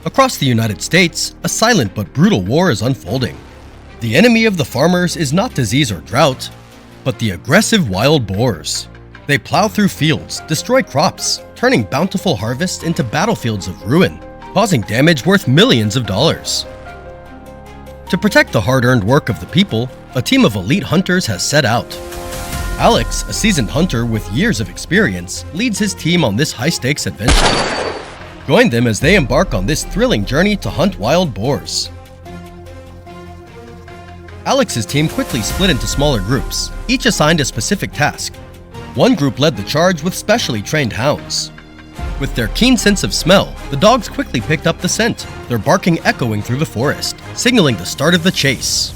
Across the United States, a silent but brutal war is unfolding. The enemy of the farmers is not disease or drought, but the aggressive wild boars. They plow through fields, destroy crops, turning bountiful harvests into battlefields of ruin, causing damage worth millions of dollars. To protect the hard-earned work of the people, a team of elite hunters has set out. Alex, a seasoned hunter with years of experience, leads his team on this high-stakes adventure. Join them as they embark on this thrilling journey to hunt wild boars. Alex's team quickly split into smaller groups, each assigned a specific task. One group led the charge with specially trained hounds. With their keen sense of smell, the dogs quickly picked up the scent, their barking echoing through the forest, signaling the start of the chase.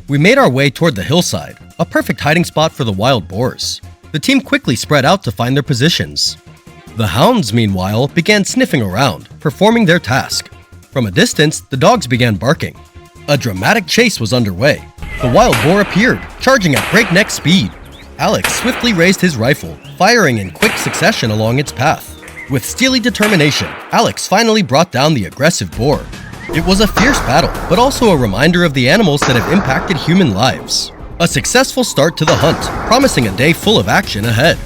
We made our way toward the hillside, a perfect hiding spot for the wild boars. The team quickly spread out to find their positions. The hounds, meanwhile, began sniffing around, performing their task. From a distance, the dogs began barking. A dramatic chase was underway. The wild boar appeared, charging at breakneck speed. Alex swiftly raised his rifle, firing in quick succession along its path. With steely determination, Alex finally brought down the aggressive boar. It was a fierce battle, but also a reminder of the animals that have impacted human lives. A successful start to the hunt, promising a day full of action ahead.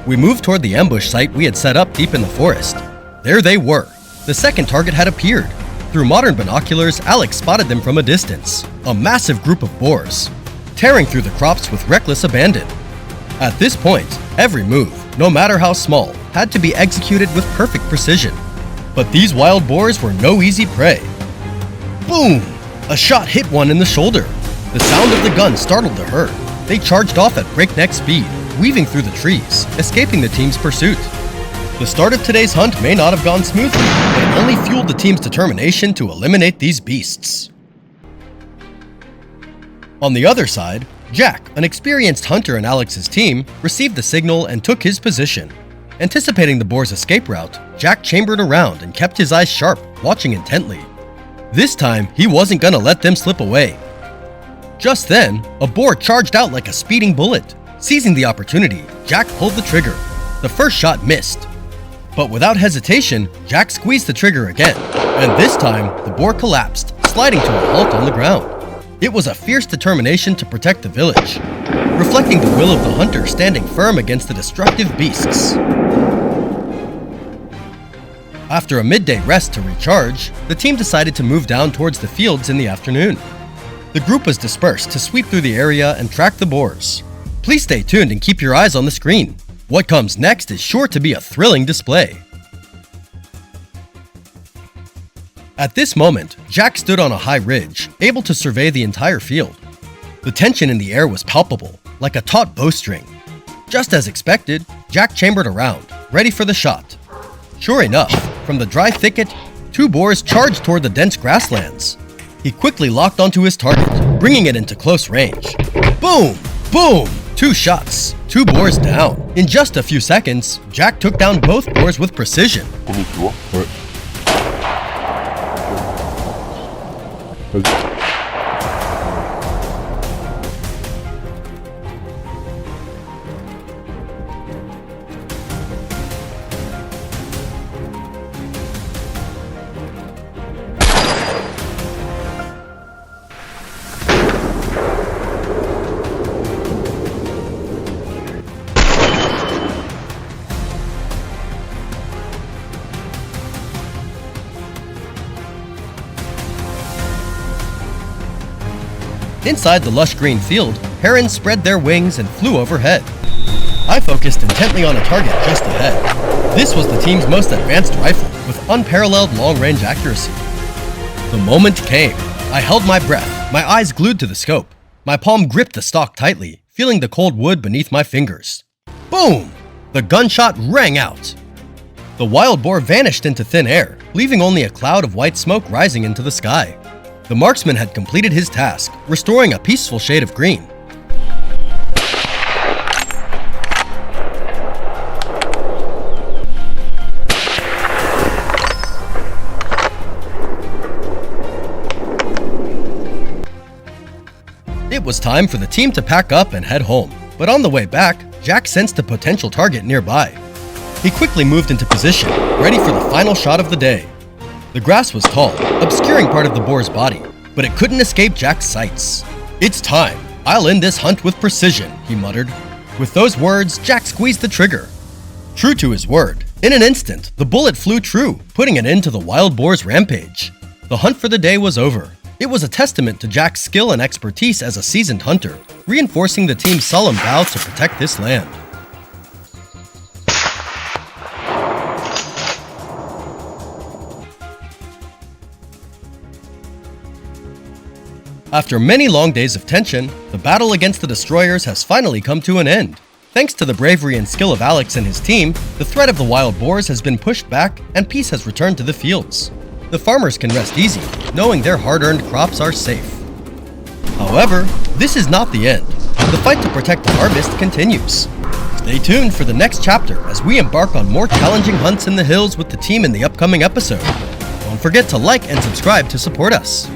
We moved toward the ambush site we had set up deep in the forest. There they were. The second target had appeared. Through modern binoculars, Alex spotted them from a distance. A massive group of boars, tearing through the crops with reckless abandon. At this point, every move, no matter how small, had to be executed with perfect precision. But these wild boars were no easy prey. Boom! A shot hit one in the shoulder. The sound of the gun startled the herd. They charged off at breakneck speed, weaving through the trees, escaping the team's pursuit. The start of today's hunt may not have gone smoothly, but it only fueled the team's determination to eliminate these beasts. On the other side, Jack, an experienced hunter in Alex's team, received the signal and took his position. Anticipating the boar's escape route, Jack chambered around and kept his eyes sharp, watching intently. This time, he wasn't gonna let them slip away. Just then, a boar charged out like a speeding bullet. Seizing the opportunity, Jack pulled the trigger. The first shot missed. But without hesitation, Jack squeezed the trigger again, and this time, the boar collapsed, sliding to a halt on the ground. It was a fierce determination to protect the village, reflecting the will of the hunter standing firm against the destructive beasts. After a midday rest to recharge, the team decided to move down towards the fields in the afternoon. The group was dispersed to sweep through the area and track the boars. Please stay tuned and keep your eyes on the screen. What comes next is sure to be a thrilling display. At this moment, Jack stood on a high ridge, able to survey the entire field. The tension in the air was palpable, like a taut bowstring. Just as expected, Jack chambered around, ready for the shot. Sure enough, from the dry thicket, two boars charged toward the dense grasslands. He quickly locked onto his target, bringing it into close range. Boom! Boom! 2 shots, 2 boars down. In just a few seconds, Jack took down both boars with precision. Inside the lush green field, herons spread their wings and flew overhead. I focused intently on a target just ahead. This was the team's most advanced rifle, with unparalleled long-range accuracy. The moment came. I held my breath, my eyes glued to the scope. My palm gripped the stock tightly, feeling the cold wood beneath my fingers. Boom! The gunshot rang out. The wild boar vanished into thin air, leaving only a cloud of white smoke rising into the sky. The marksman had completed his task, restoring a peaceful shade of green. was time for the team to pack up and head home, but on the way back, Jack sensed a potential target nearby. He quickly moved into position, ready for the final shot of the day. The grass was tall, obscuring part of the boar's body, but it couldn't escape Jack's sights. "It's time. I'll end this hunt with precision," he muttered. With those words, Jack squeezed the trigger. True to his word, in an instant, the bullet flew true, putting an end to the wild boar's rampage. The hunt for the day was over. It was a testament to Jack's skill and expertise as a seasoned hunter, reinforcing the team's solemn vow to protect this land. After many long days of tension, the battle against the destroyers has finally come to an end. Thanks to the bravery and skill of Alex and his team, the threat of the wild boars has been pushed back and peace has returned to the fields. The farmers can rest easy, knowing their hard-earned crops are safe. However, this is not the end. The fight to protect the harvest continues. Stay tuned for the next chapter as we embark on more challenging hunts in the hills with the team in the upcoming episode. Don't forget to like and subscribe to support us.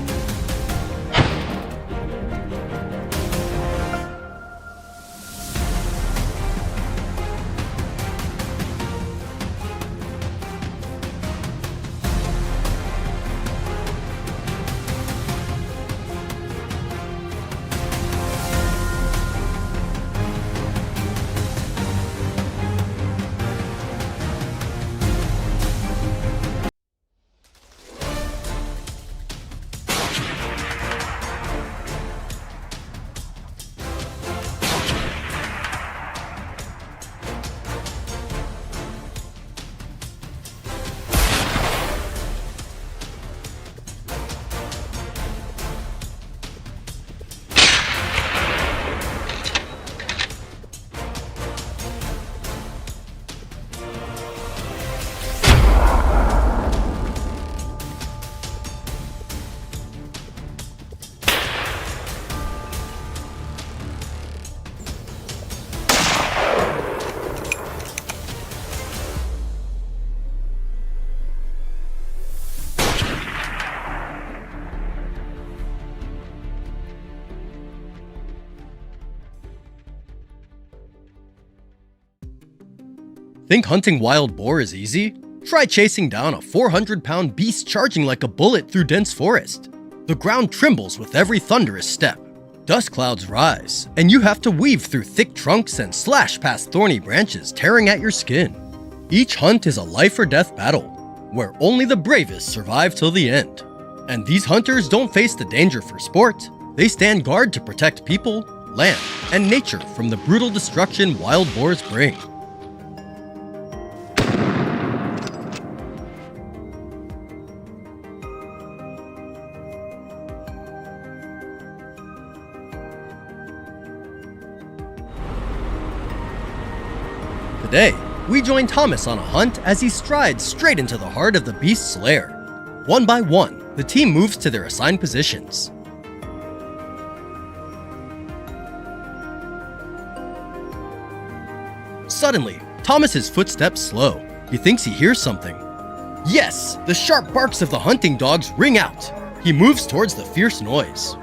Think hunting wild boar is easy? Try chasing down a 400-pound beast charging like a bullet through dense forest. The ground trembles with every thunderous step. Dust clouds rise, and you have to weave through thick trunks and slash past thorny branches tearing at your skin. Each hunt is a life-or-death battle, where only the bravest survive till the end. And these hunters don't face the danger for sport. They stand guard to protect people, land, and nature from the brutal destruction wild boars bring. Today, we join Thomas on a hunt as he strides straight into the heart of the beast's lair. One by one, the team moves to their assigned positions. Suddenly, Thomas's footsteps slow. He thinks he hears something. Yes, the sharp barks of the hunting dogs ring out. He moves towards the fierce noise.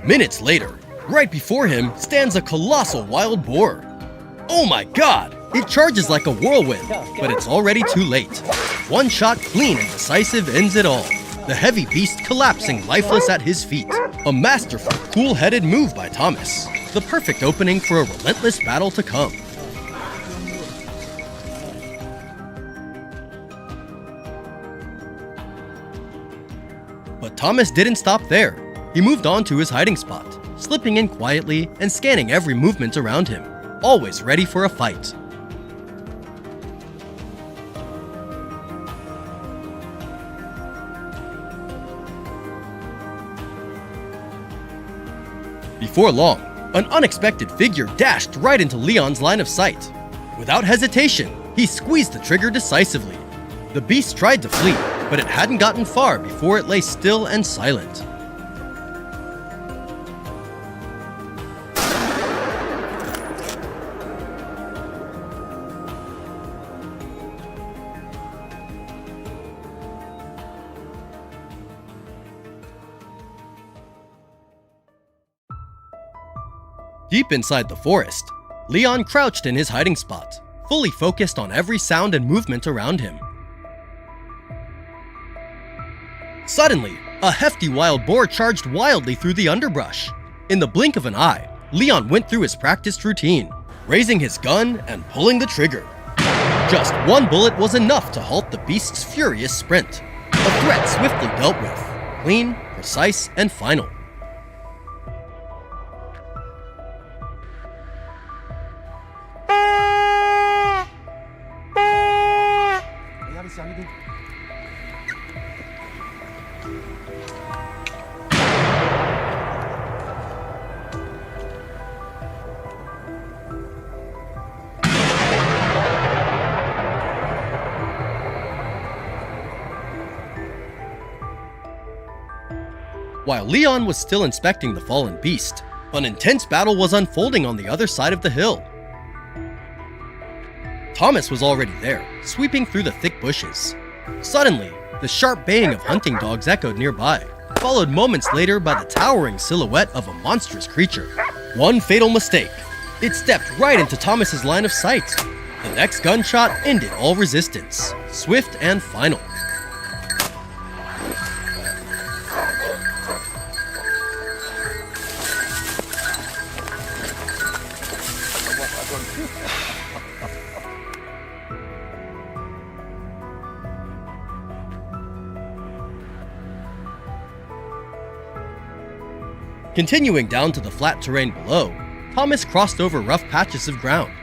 Minutes later, right before him stands a colossal wild boar. Oh my god! It charges like a whirlwind, but it's already too late. One shot clean and decisive ends it all. The heavy beast collapsing lifeless at his feet. A masterful, cool-headed move by Thomas. The perfect opening for a relentless battle to come. But Thomas didn't stop there. He moved on to his hiding spot, slipping in quietly and scanning every movement around him, always ready for a fight. Before long, an unexpected figure dashed right into Leon's line of sight. Without hesitation, he squeezed the trigger decisively. The beast tried to flee, but it hadn't gotten far before it lay still and silent. Deep inside the forest, Leon crouched in his hiding spot, fully focused on every sound and movement around him. Suddenly, a hefty wild boar charged wildly through the underbrush. In the blink of an eye, Leon went through his practiced routine, raising his gun and pulling the trigger. Just one bullet was enough to halt the beast's furious sprint. A threat swiftly dealt with, clean, precise, and final. While Leon was still inspecting the fallen beast, an intense battle was unfolding on the other side of the hill. Thomas was already there, sweeping through the thick bushes. Suddenly, the sharp baying of hunting dogs echoed nearby, followed moments later by the towering silhouette of a monstrous creature. One fatal mistake. It stepped right into Thomas's line of sight. The next gunshot ended all resistance, swift and final. Continuing down to the flat terrain below, Thomas crossed over rough patches of ground.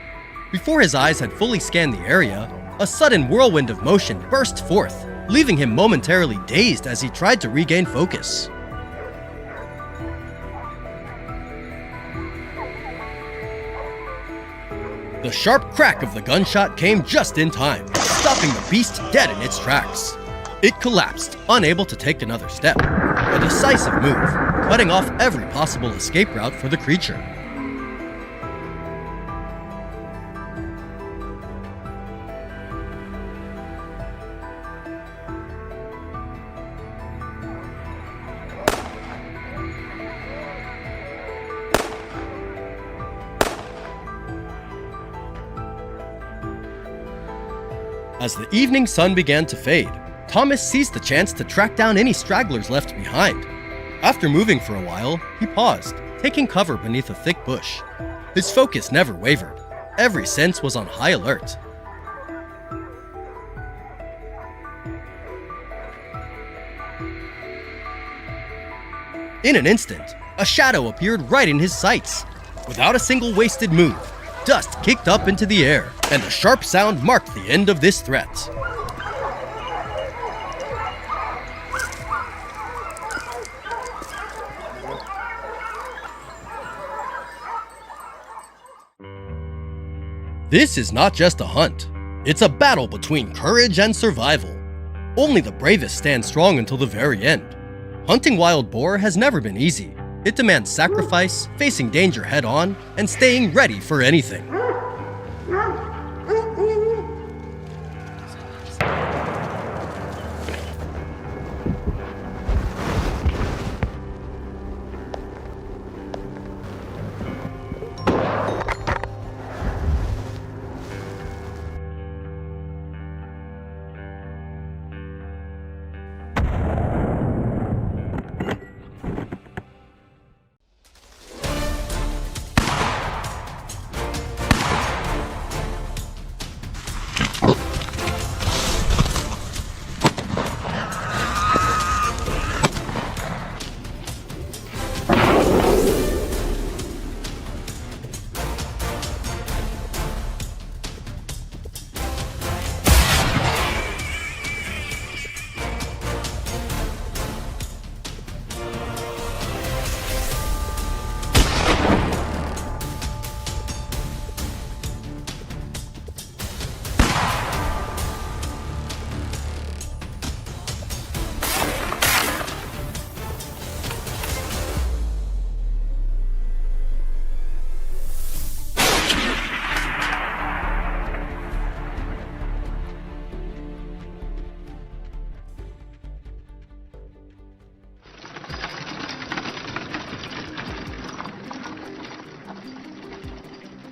Before his eyes had fully scanned the area, a sudden whirlwind of motion burst forth, leaving him momentarily dazed as he tried to regain focus. The sharp crack of the gunshot came just in time, stopping the beast dead in its tracks. It collapsed, unable to take another step. A decisive move, cutting off every possible escape route for the creature. As the evening sun began to fade, Thomas seized the chance to track down any stragglers left behind. After moving for a while, he paused, taking cover beneath a thick bush. His focus never wavered. Every sense was on high alert. In an instant, a shadow appeared right in his sights. Without a single wasted move, dust kicked up into the air, and a sharp sound marked the end of this threat. This is not just a hunt. It's a battle between courage and survival. Only the bravest stand strong until the very end. Hunting wild boar has never been easy. It demands sacrifice, facing danger head-on, and staying ready for anything.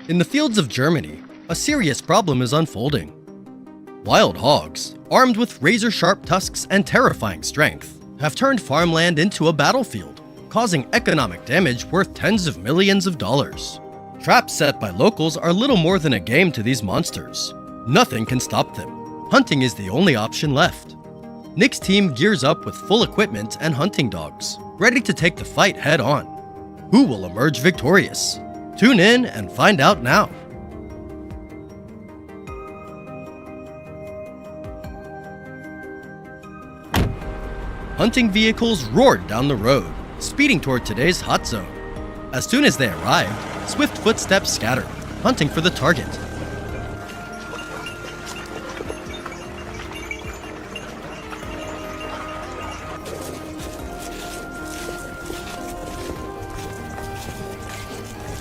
In the fields of Germany, a serious problem is unfolding. Wild hogs, armed with razor-sharp tusks and terrifying strength, have turned farmland into a battlefield, causing economic damage worth tens of millions of dollars. Traps set by locals are little more than a game to these monsters. Nothing can stop them. Hunting is the only option left. Nick's team gears up with full equipment and hunting dogs, ready to take the fight head-on. Who will emerge victorious? Tune in and find out now. Hunting vehicles roared down the road, speeding toward today's hot zone. As soon as they arrived, swift footsteps scattered, hunting for the target.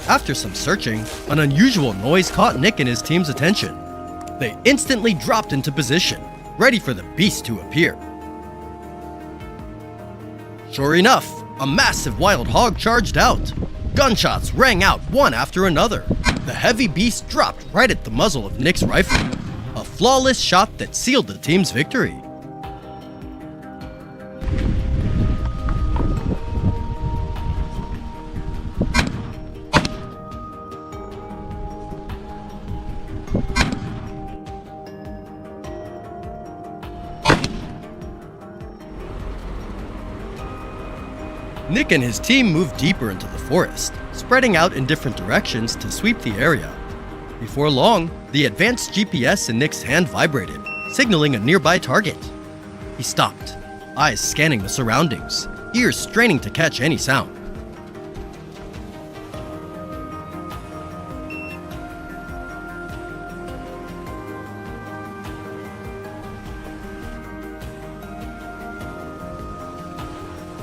After some searching, an unusual noise caught Nick and his team's attention. They instantly dropped into position, ready for the beast to appear. Sure enough, a massive wild hog charged out. Gunshots rang out one after another. The heavy beast dropped right at the muzzle of Nick's rifle. A flawless shot that sealed the team's victory. Nick and his team moved deeper into the forest, spreading out in different directions to sweep the area. Before long, the advanced GPS in Nick's hand vibrated, signaling a nearby target. He stopped, eyes scanning the surroundings, ears straining to catch any sound.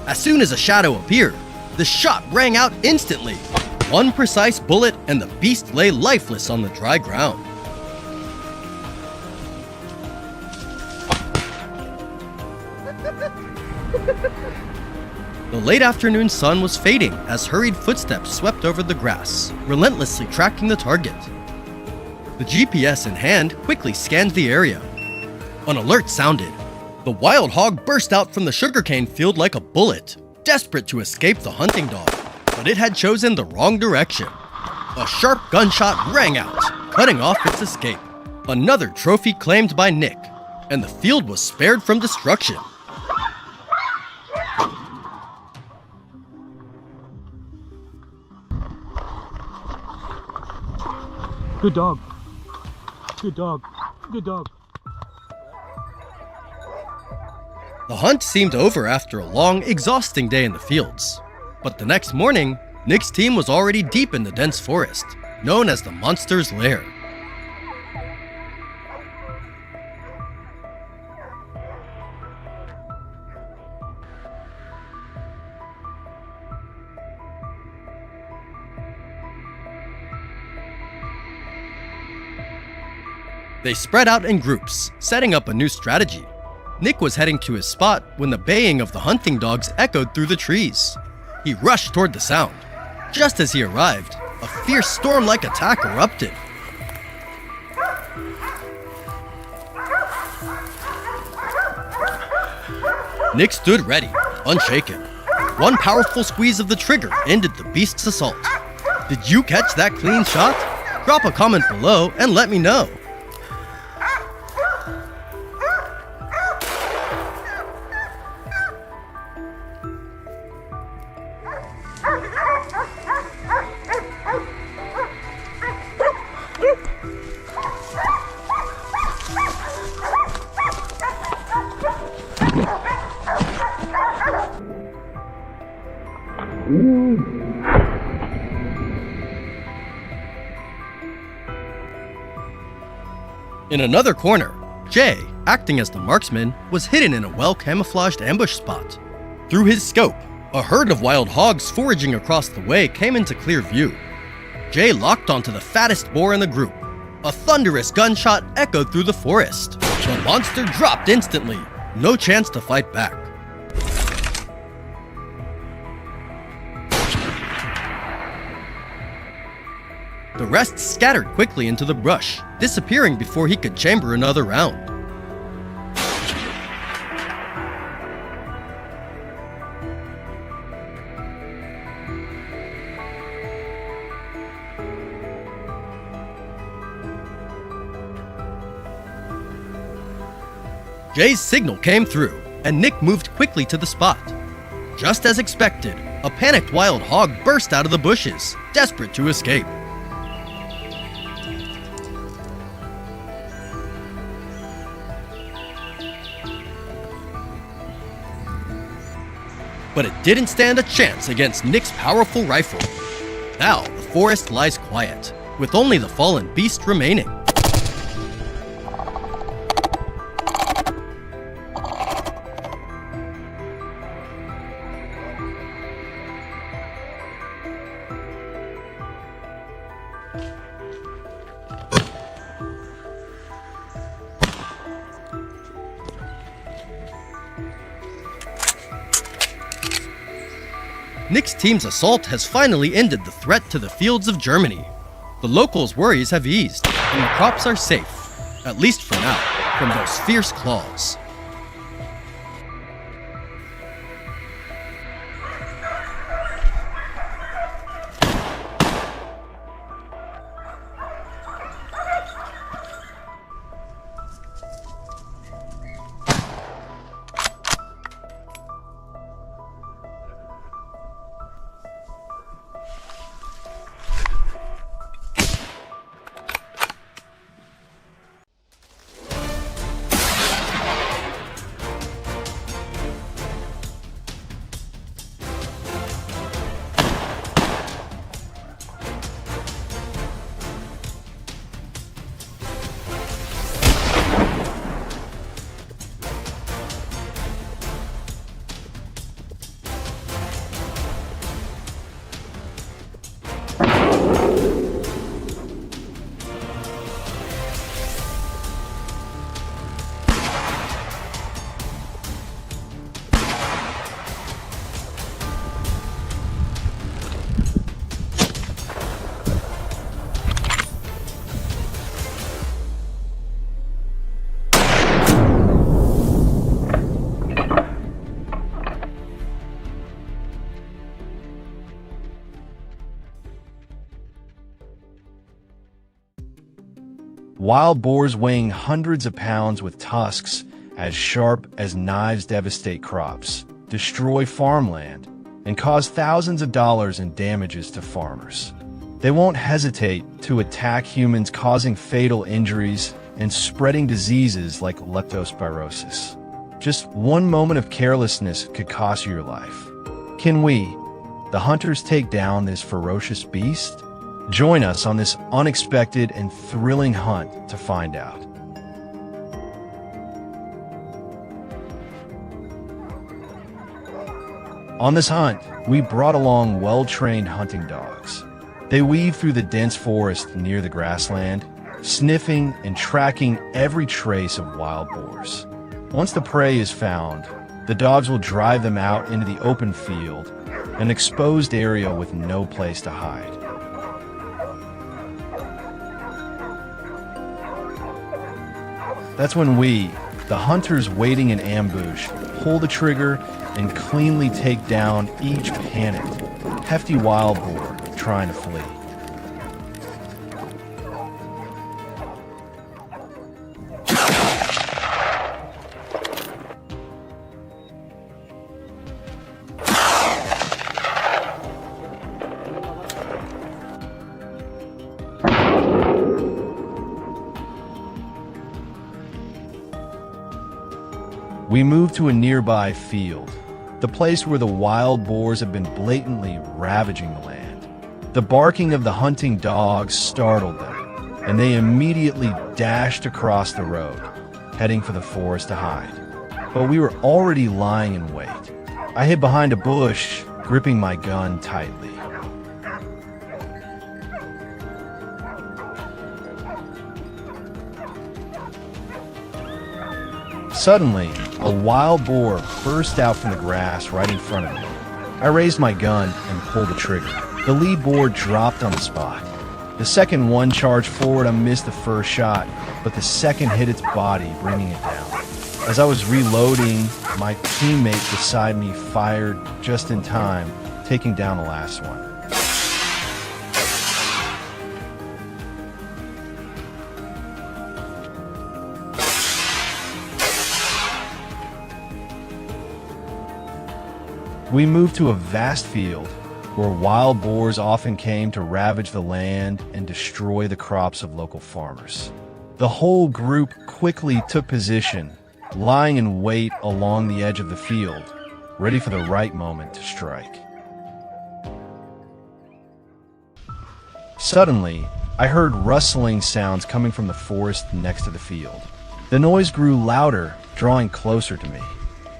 As soon as a shadow appeared, the shot rang out instantly. One precise bullet and the beast lay lifeless on the dry ground. The late afternoon sun was fading as hurried footsteps swept over the grass, relentlessly tracking the target. The GPS in hand quickly scanned the area. An alert sounded. The wild hog burst out from the sugarcane field like a bullet, desperate to escape the hunting dog, but it had chosen the wrong direction. A sharp gunshot rang out, cutting off its escape. Another trophy claimed by Nick, and the field was spared from destruction. Good dog. Good dog. Good dog. The hunt seemed over after a long, exhausting day in the fields. But the next morning, Nick's team was already deep in the dense forest, known as the Monster's Lair. They spread out in groups, setting up a new strategy. Nick was heading to his spot when the baying of the hunting dogs echoed through the trees. He rushed toward the sound. Just as he arrived, a fierce storm-like attack erupted. Nick stood ready, unshaken. One powerful squeeze of the trigger ended the beast's assault. Did you catch that clean shot? Drop a comment below and let me know. In another corner, Jay, acting as the marksman, was hidden in a well-camouflaged ambush spot. Through his scope, a herd of wild hogs foraging across the way came into clear view. Jay locked onto the fattest boar in the group. A thunderous gunshot echoed through the forest. The monster dropped instantly, no chance to fight back. The rest scattered quickly into the brush, disappearing before he could chamber another round. Jay's signal came through, and Nick moved quickly to the spot. Just as expected, a panicked wild hog burst out of the bushes, desperate to escape. But it didn't stand a chance against Nick's powerful rifle. Now the forest lies quiet, with only the fallen beast remaining. Nick's team's assault has finally ended the threat to the fields of Germany. The locals' worries have eased, and the crops are safe, at least for now, from those fierce claws. Wild boars weighing hundreds of pounds with tusks as sharp as knives devastate crops, destroy farmland, and cause thousands of dollars in damages to farmers. They won't hesitate to attack humans, causing fatal injuries and spreading diseases like leptospirosis. Just one moment of carelessness could cost you your life. Can we, the hunters, take down this ferocious beast? Join us on this unexpected and thrilling hunt to find out. On this hunt, we brought along well-trained hunting dogs. They weave through the dense forest near the grassland, sniffing and tracking every trace of wild boars. Once the prey is found, the dogs will drive them out into the open field, an exposed area with no place to hide. That's when we, the hunters waiting in ambush, pull the trigger and cleanly take down each panicked, hefty wild boar trying to flee. We move to a nearby field, the place where the wild boars have been blatantly ravaging the land. The barking of the hunting dogs startled them, and they immediately dashed across the road, heading for the forest to hide. But we were already lying in wait. I hid behind a bush, gripping my gun tightly. Suddenly, a wild boar burst out from the grass right in front of me. I raised my gun and pulled the trigger. The lead boar dropped on the spot, The second one charged forward. I missed the first shot, but the second hit its body, bringing it down. As I was reloading, my teammate beside me fired just in time, taking down the last one. We moved to a vast field where wild boars often came to ravage the land and destroy the crops of local farmers. The whole group quickly took position, lying in wait along the edge of the field, ready for the right moment to strike. Suddenly, I heard rustling sounds coming from the forest next to the field. The noise grew louder, drawing closer to me.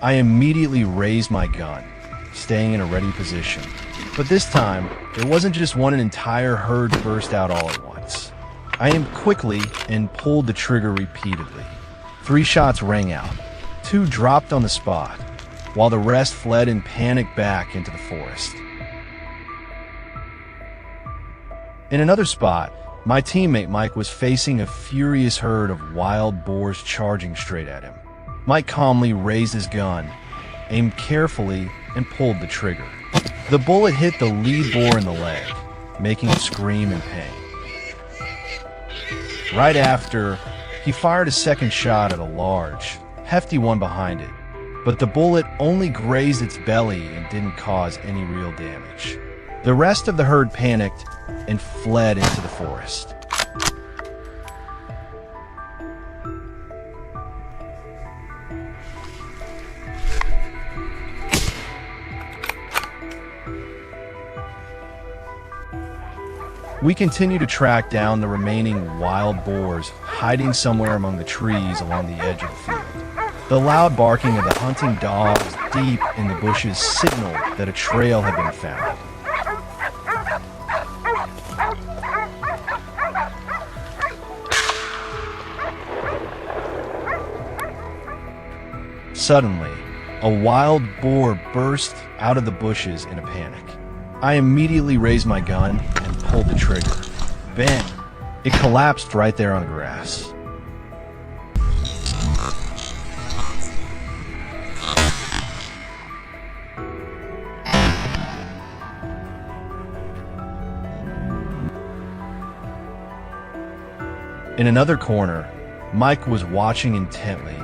I immediately raised my gun, staying in a ready position. But this time, it wasn't just one, an entire herd burst out all at once. I aimed quickly and pulled the trigger repeatedly. 3 shots rang out. 2 dropped on the spot, while the rest fled in panic back into the forest. In another spot, my teammate Mike was facing a furious herd of wild boars charging straight at him. Mike calmly raised his gun, aimed carefully, and pulled the trigger. The bullet hit the lead boar in the leg, making it scream in pain. Right after, he fired a second shot at a large, hefty one behind it, but the bullet only grazed its belly and didn't cause any real damage. The rest of the herd panicked and fled into the forest. We continue to track down the remaining wild boars hiding somewhere among the trees along the edge of the field. The loud barking of the hunting dogs deep in the bushes signaled that a trail had been found. Suddenly, a wild boar burst out of the bushes in a panic. I immediately raised my gun and pulled the trigger. Bang! It collapsed right there on the grass. In another corner, Mike was watching intently,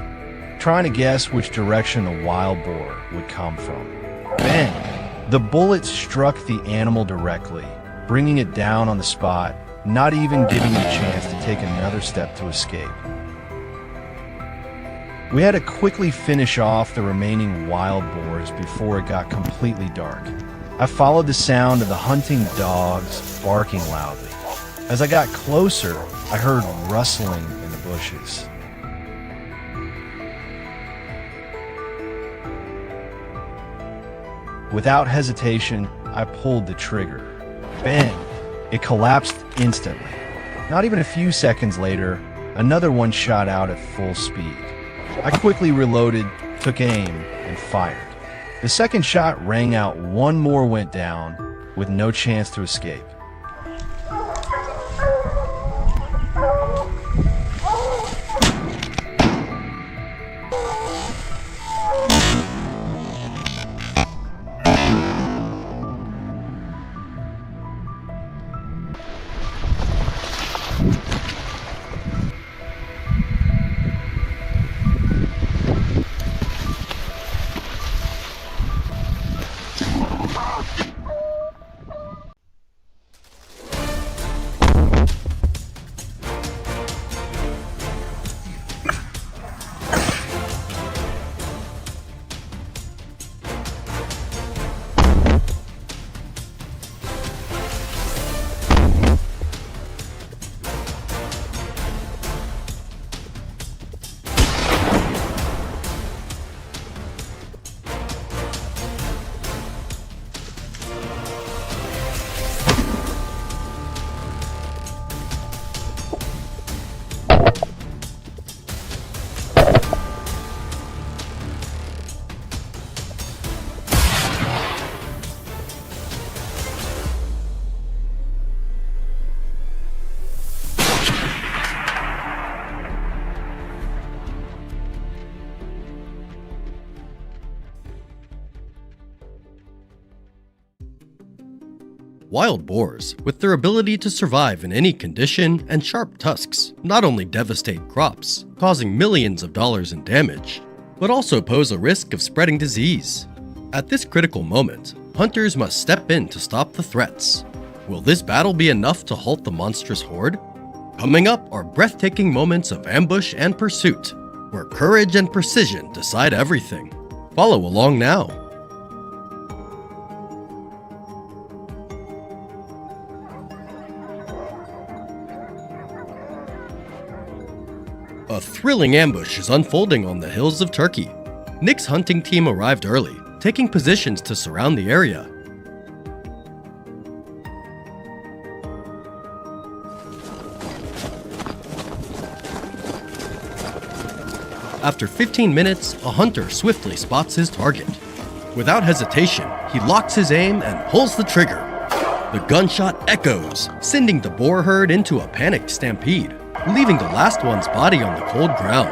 trying to guess which direction the wild boar would come from. Bang! The bullet struck the animal directly, bringing it down on the spot, not even giving it a chance to take another step to escape. We had to quickly finish off the remaining wild boars before it got completely dark. I followed the sound of the hunting dogs barking loudly. As I got closer, I heard rustling in the bushes. Without hesitation, I pulled the trigger. Bang! It collapsed instantly. Not even a few seconds later, another one shot out at full speed. I quickly reloaded, took aim, and fired. The second shot rang out, one more went down, with no chance to escape. Wild boars, with their ability to survive in any condition and sharp tusks, not only devastate crops, causing millions of dollars in damage, but also pose a risk of spreading disease. At this critical moment, hunters must step in to stop the threats. Will this battle be enough to halt the monstrous horde? Coming up are breathtaking moments of ambush and pursuit, where courage and precision decide everything. Follow along now. A thrilling ambush is unfolding on the hills of Turkey. Nick's hunting team arrived early, taking positions to surround the area. After 15 minutes, a hunter swiftly spots his target. Without hesitation, he locks his aim and pulls the trigger. The gunshot echoes, sending the boar herd into a panicked stampede, leaving the last one's body on the cold ground.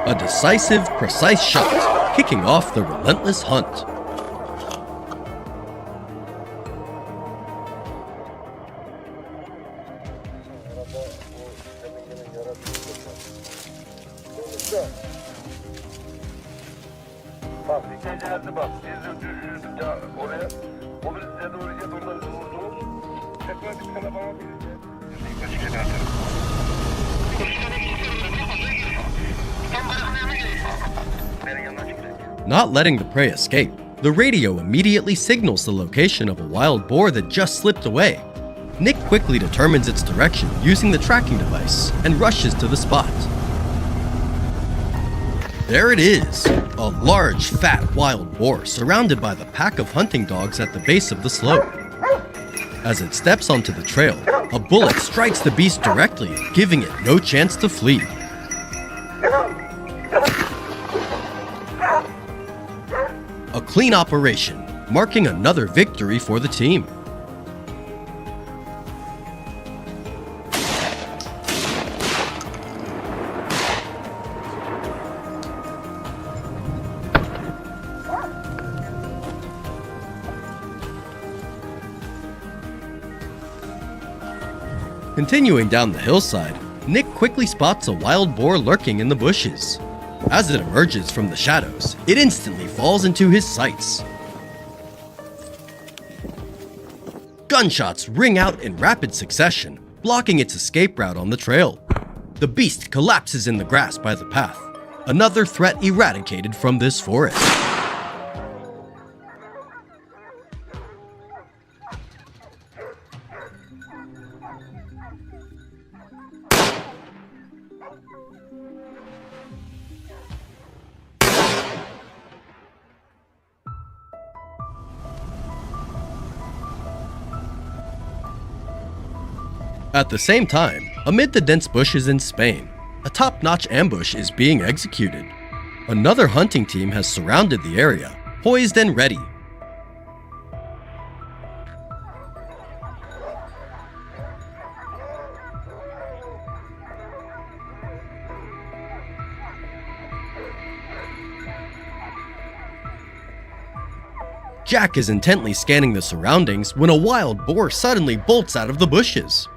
A decisive, precise shot, kicking off the relentless hunt. Not letting the prey escape, the radio immediately signals the location of a wild boar that just slipped away. Nick quickly determines its direction using the tracking device and rushes to the spot. There it is, a large, fat wild boar surrounded by the pack of hunting dogs at the base of the slope. As it steps onto the trail, a bullet strikes the beast directly, giving it no chance to flee. A clean operation, marking another victory for the team. Continuing down the hillside, Nick quickly spots a wild boar lurking in the bushes. As it emerges from the shadows, it instantly falls into his sights. Gunshots ring out in rapid succession, blocking its escape route on the trail. The beast collapses in the grass by the path, another threat eradicated from this forest. At the same time, amid the dense bushes in Spain, a top-notch ambush is being executed. Another hunting team has surrounded the area, poised and ready. Jack is intently scanning the surroundings when a wild boar suddenly bolts out of the bushes.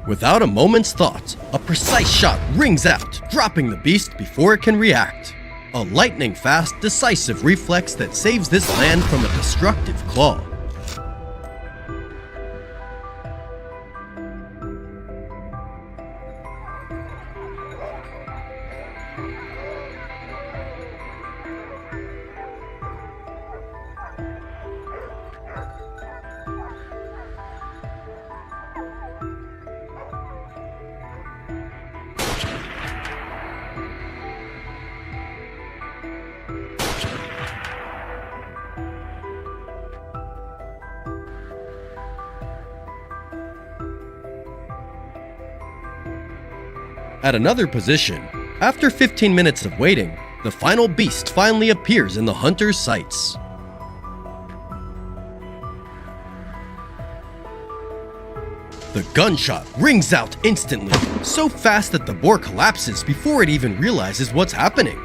Without a moment's thought, a precise shot rings out, dropping the beast before it can react. A lightning-fast, decisive reflex that saves this land from a destructive claw. At another position, after 15 minutes of waiting, the final beast finally appears in the hunter's sights. The gunshot rings out instantly, so fast that the boar collapses before it even realizes what's happening.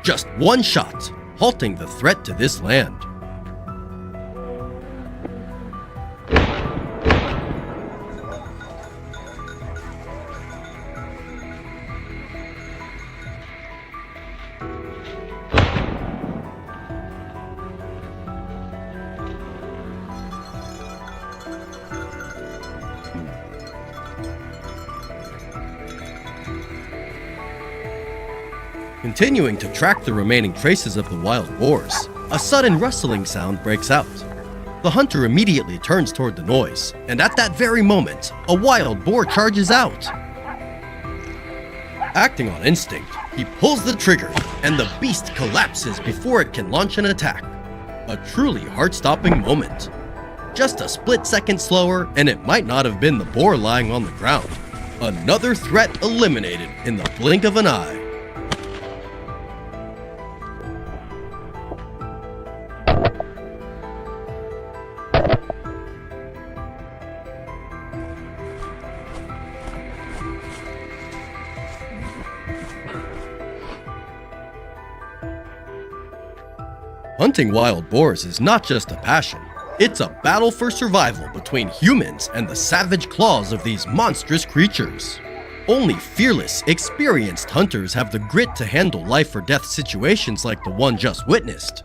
Just one shot, halting the threat to this land. Continuing to track the remaining traces of the wild boars, a sudden rustling sound breaks out. The hunter immediately turns toward the noise, and at that very moment, a wild boar charges out. Acting on instinct, he pulls the trigger, and the beast collapses before it can launch an attack. A truly heart-stopping moment. Just a split second slower, and it might not have been the boar lying on the ground. Another threat eliminated in the blink of an eye. Hunting wild boars is not just a passion, it's a battle for survival between humans and the savage claws of these monstrous creatures. Only fearless, experienced hunters have the grit to handle life or death situations like the one just witnessed.